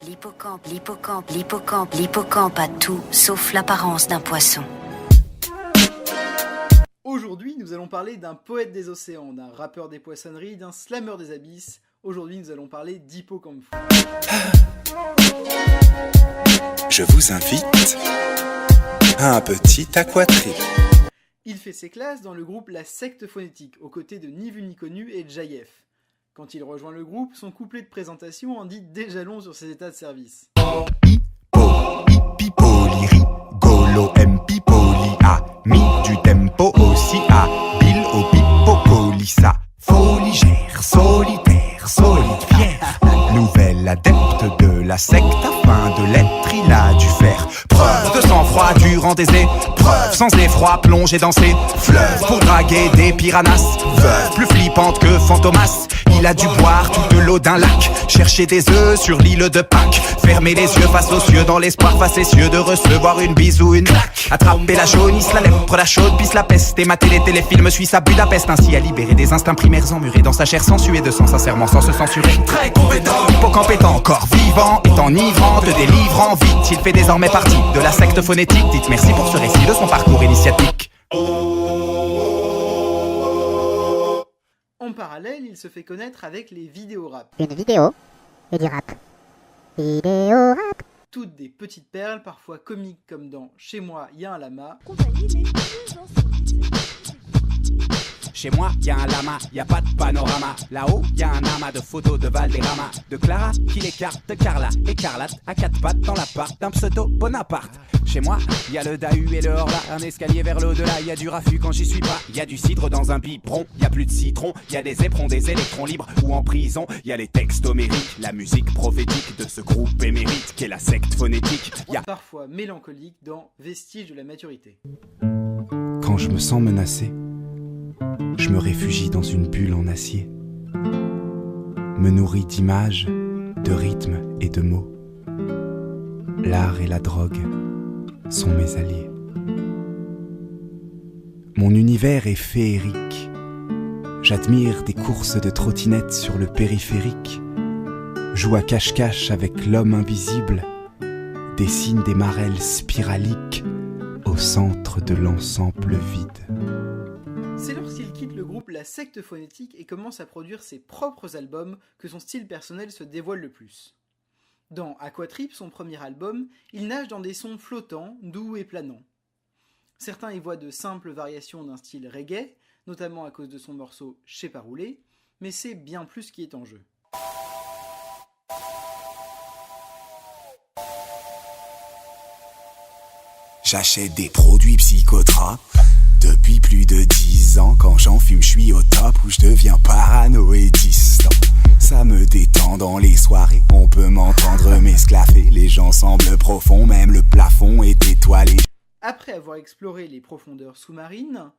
L'hippocampe a tout sauf l'apparence d'un poisson. Aujourd'hui, nous allons parler d'un poète des océans, d'un rappeur des poissonneries, d'un slammer des abysses. Aujourd'hui, nous allons parler d'Hippocampe Fou. Je vous invite à un petit aquatrip. Il fait ses classes dans le groupe La Secte Phonétique, aux côtés de Ni Vu Ni Connu et Jaïef. Quand il rejoint le groupe, son couplet de présentation en dit déjà long sur ses états de service. Pipoli, rigolo, pipoli, ami du tempo aussi, habile au pipocolissa. Foligère, solitaire, solide, fier. Nouvel adepte de la secte, afin de l'être, il a dû faire preuve de sang-froid durant des épreuves, sans effroi, plonger dans ses fleuves pour draguer des piranhas, veuves plus flippantes que Fantomas. Il a dû boire toute l'eau d'un lac, chercher des œufs sur l'île de Pâques, fermer les yeux face aux cieux dans l'espoir facétieux de recevoir une bise ou une claque. Attraper la jaunisse, la lèpre, la chaude, pisse la peste, et mater les téléfilms suisses à Budapest, ainsi à libérer des instincts primaires emmurés dans sa chair sensuée de sang, sincèrement sans se censurer. Très compétent, Hippocampe est encore vivant, est enivrant, te délivrant vite. Il fait désormais partie de la secte phonétique. Dites merci pour ce récit de son parcours initiatique. En parallèle, il se fait connaître avec les vidéos rap. Une vidéo et du rap. Vidéo rap. Toutes des petites perles, parfois comiques comme dans Chez moi, y a un lama. Chez moi, y a un lama, y a pas de panorama. Là-haut, y a un amas de photos de Valderrama, de Clara qui l'écarte, de Carla écarlate à quatre pattes dans l'appart d'un pseudo Bonaparte. Chez moi, y a le Dahu et le Horla, un escalier vers l'au-delà. Y a du raffut quand j'y suis pas, y a du cidre dans un biberon. Y a plus de citron, y a des éperons, des électrons libres ou en prison. Y a les textes homériques, la musique prophétique de ce groupe émérite qu'est la secte phonétique. Y a Parfois mélancolique dans Vestiges de la maturité. Quand je me sens menacé, je me réfugie dans une bulle en acier, me nourris d'images, de rythmes et de mots. L'art et la drogue sont mes alliés. Mon univers est féerique. J'admire des courses de trottinettes sur le périphérique, joue à cache-cache avec l'homme invisible, dessine des marelles spiraliques au centre de l'ensemble vide. C'est lorsqu'il quitte le groupe La Secte Phonétique et commence à produire ses propres albums que son style personnel se dévoile le plus. Dans Aquatrip, son premier album, il nage dans des sons flottants, doux et planants. Certains y voient de simples variations d'un style reggae, notamment à cause de son morceau « J'sais pas rouler », mais c'est bien plus qui est en jeu. J'achète des produits psychotropes depuis plus de 10 ans. Quand j'en fume, je suis au top, où je deviens parano et distant. Ça me détend dans les soirées, on peut m'entendre m'esclaffer. Les gens semblent profonds, même le plafond est étoilé. Après avoir exploré les profondeurs sous-marines,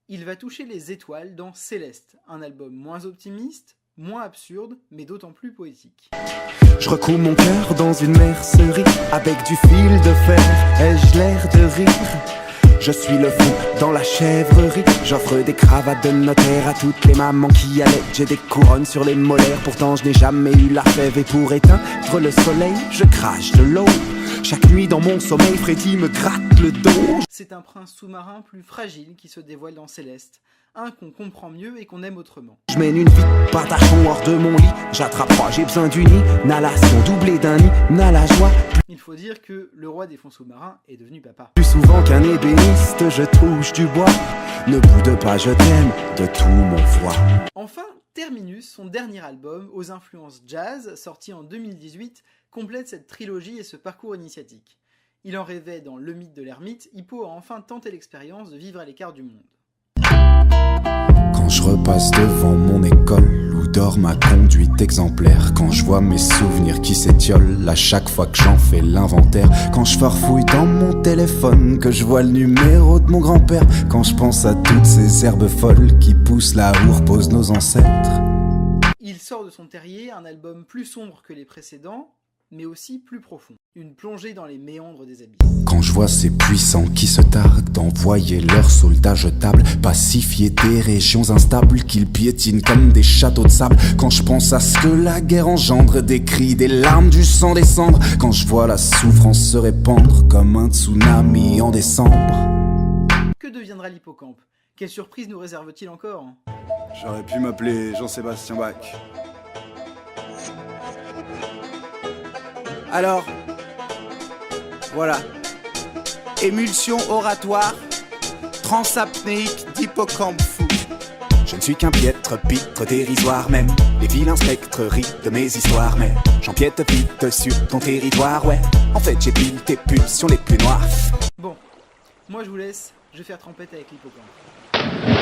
il va toucher les étoiles dans Céleste, un album moins optimiste, moins absurde, mais d'autant plus poétique. Je recoue mon cœur dans une mercerie, avec du fil de fer, ai-je l'air de rire? Je suis le fou dans la chèvrerie, j'offre des cravates de notaire à toutes les mamans qui allaient. J'ai des couronnes sur les molaires, pourtant je n'ai jamais eu la fève. Et pour éteindre le soleil, je crache de l'eau. Chaque nuit dans mon sommeil, Freddy me gratte le dos. C'est un prince sous-marin plus fragile qui se dévoile dans Céleste, un qu'on comprend mieux et qu'on aime autrement. Je mène une vie patachon hors de mon lit, j'attrape pas, j'ai besoin d'une inhalation doublée d'un la joie. Il faut dire que le roi des fonds sous-marins est devenu papa. Plus souvent qu'un ébéniste, je touche du bois. Ne boude pas, je t'aime de tout mon foie. Enfin, Terminus, son dernier album, aux influences jazz, sorti en 2018, complète cette trilogie et ce parcours initiatique. Il en rêvait dans Le mythe de l'ermite, Hippo a enfin tenté l'expérience de vivre à l'écart du monde. Quand je repasse devant mon école où dort ma conduite exemplaire, quand je vois mes souvenirs qui s'étiolent à chaque fois que j'en fais l'inventaire, quand je farfouille dans mon téléphone, que je vois le numéro de mon grand-père, quand je pense à toutes ces herbes folles qui poussent là où reposent nos ancêtres. Il sort de son terrier un album plus sombre que les précédents, mais aussi plus profond. Une plongée dans les méandres des abysses. Quand je vois ces puissants qui se targuent d'envoyer leurs soldats jetables, pacifier des régions instables qu'ils piétinent comme des châteaux de sable. Quand je pense à ce que la guerre engendre, des cris, des larmes, du sang, des cendres. Quand je vois la souffrance se répandre comme un tsunami en décembre. Que deviendra l'hippocampe? Quelle surprise nous réserve-t-il encore? J'aurais pu m'appeler Jean-Sébastien Bach. Alors, voilà. Émulsion oratoire, transapnéique d'hippocampe fou. Je ne suis qu'un piètre pitre dérisoire, même les vilains spectres rient de mes histoires, mais j'empiète vite sur ton territoire, ouais. En fait j'ai pile tes pulsions les plus noires. Bon, moi je vous laisse, je vais faire trempette avec l'hippocampe.